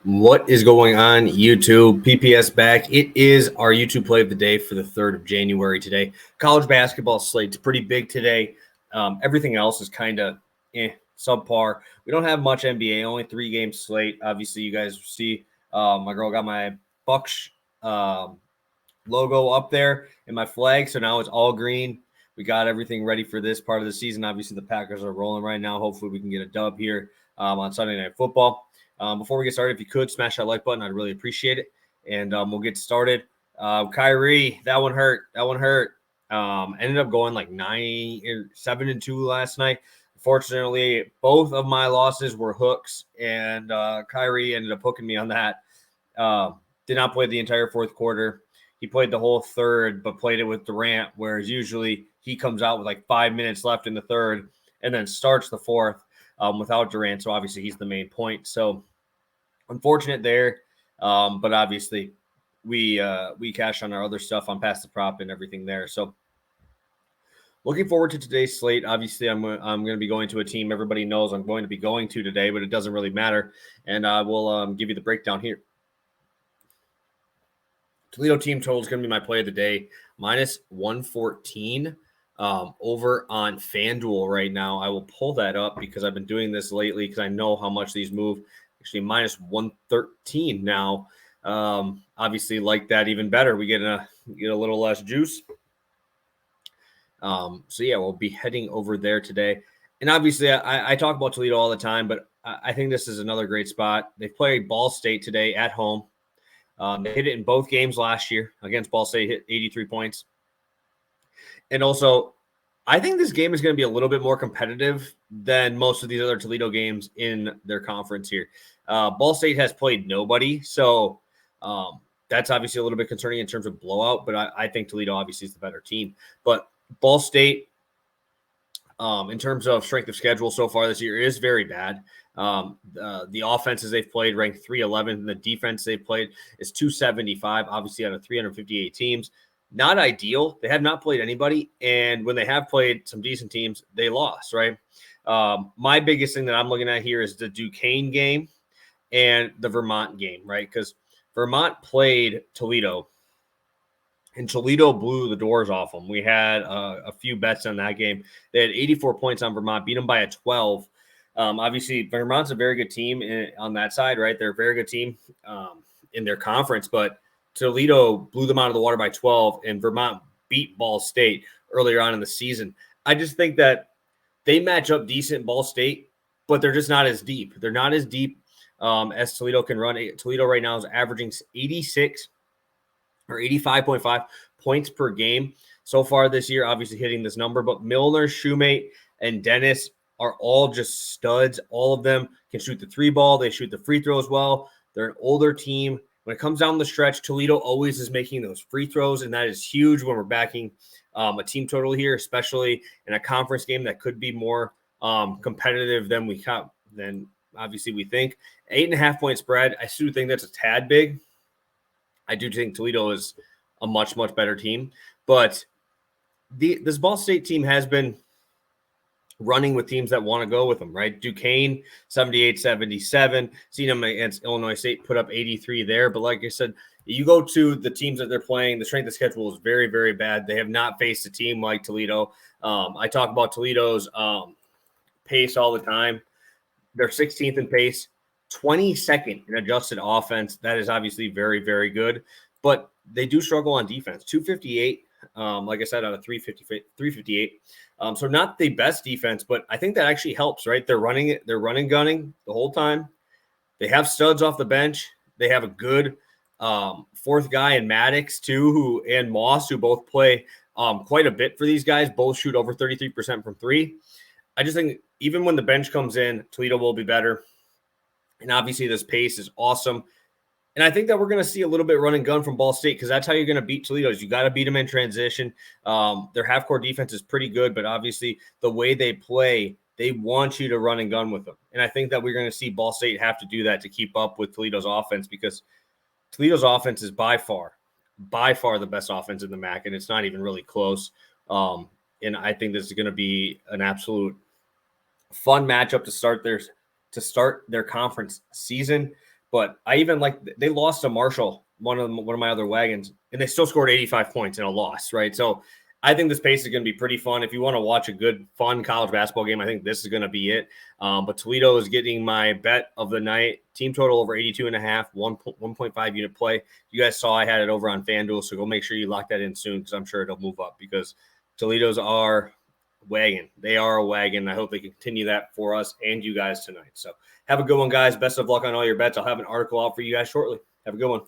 What is going on, YouTube? PPS back. It is our YouTube play of the day for the 3rd of January today. College basketball slate's pretty big today. Everything else is kind of subpar. We don't have much NBA, only 3-game slate. Obviously, you guys see my girl got my Bucks logo up there in my flag, so now it's all green. We got everything ready for this part of the season. Obviously, the Packers are rolling right now. Hopefully, we can get a dub here on Sunday Night Football. Before we get started, if you could smash that like button, I'd really appreciate it. And we'll get started. Kyrie, that one hurt. Ended up going like 7-2 last night. Fortunately, both of my losses were hooks, and Kyrie ended up hooking me on that. Did not play the entire fourth quarter. He played the whole third, but played it with Durant, whereas usually he comes out with like 5 minutes left in the third and then starts the fourth without Durant. So obviously he's the main point. So unfortunate there, but obviously we cashed on our other stuff on Pass the Prop and everything there. So looking forward to today's slate. Obviously, I'm going to be going to a team everybody knows I'm going to be going to today, but it doesn't really matter. And I will give you the breakdown here. Toledo team total is going to be my play of the day, minus 114 over on FanDuel right now. I will pull that up because I've been doing this lately because I know how much these move. Actually, minus 113 now. Obviously, like that even better. We get a little less juice. So, yeah, we'll be heading over there today. And obviously, I talk about Toledo all the time, but I think this is another great spot. They play Ball State today at home. They hit it in both games last year against Ball State, hit 83 points. And also, I think this game is going to be a little bit more competitive than most of these other Toledo games in their conference here. Ball State has played nobody, so that's obviously a little bit concerning in terms of blowout, but I think Toledo obviously is the better team. But Ball State, in terms of strength of schedule so far this year, is very bad. The offenses they've played ranked 311, and the defense they've played is 275, obviously out of 358 teams. Not ideal. They have not played anybody, and when they have played some decent teams, they lost, right? My biggest thing that I'm looking at here is the Duquesne game and the Vermont game, right? Because Vermont played Toledo, and Toledo blew the doors off them. We had a few bets on that game. They had 84 points on Vermont, beat them by a 12. Obviously, Vermont's a very good team on that side, right? They're a very good team in their conference, but Toledo blew them out of the water by 12, and Vermont beat Ball State earlier on in the season. I just think that they match up decent Ball State, but they're just not as deep. They're not as deep as Toledo can run. Toledo right now is averaging 86 or 85.5 points per game so far this year, obviously hitting this number. But Milner, Shoemate, and Dennis are all just studs. All of them can shoot the 3-ball. They shoot the free throws well. They're an older team. When it comes down the stretch, Toledo always is making those free throws, and that is huge when we're backing a team total here, especially in a conference game that could be more competitive than obviously we think. 8.5-point spread, I still think that's a tad big. I do think Toledo is a much, much better team, but this Ball State team has been running with teams that want to go with them, right? Duquesne, 78-77. Seen them against Illinois State, put up 83 there. But like I said, you go to the teams that they're playing, the strength of schedule is very, very bad. They have not faced a team like Toledo. I talk about Toledo's pace all the time. They're 16th in pace, 22nd in adjusted offense. That is obviously very, very good. But they do struggle on defense. 258, like I said, out of 358. So not the best defense, but I think that actually helps, right? They're running it. They're running gunning the whole time. They have studs off the bench. They have a good fourth guy in Maddox too, and Moss, who both play quite a bit for these guys. Both shoot over 33% from three. I just think even when the bench comes in, Toledo will be better. And obviously this pace is awesome. And I think that we're going to see a little bit run and gun from Ball State because that's how you're going to beat Toledo. You got to beat them in transition. Their half-court defense is pretty good, but obviously the way they play, they want you to run and gun with them. And I think that we're going to see Ball State have to do that to keep up with Toledo's offense because Toledo's offense is by far the best offense in the MAC, and it's not even really close. And I think this is going to be an absolute fun matchup to start their conference season. But I even they lost to Marshall, one of my other wagons, and they still scored 85 points in a loss, right? So I think this pace is going to be pretty fun. If you want to watch a good, fun college basketball game, I think this is going to be it. But Toledo is getting my bet of the night. Team total over 82.5, 1.5 unit play. You guys saw I had it over on FanDuel, so go make sure you lock that in soon because I'm sure it'll move up because Toledo's are wagon. They are a wagon. I hope they can continue that for us and you guys tonight. So have a good one, guys. Best of luck on all your bets. I'll have an article out for you guys shortly. Have a good one.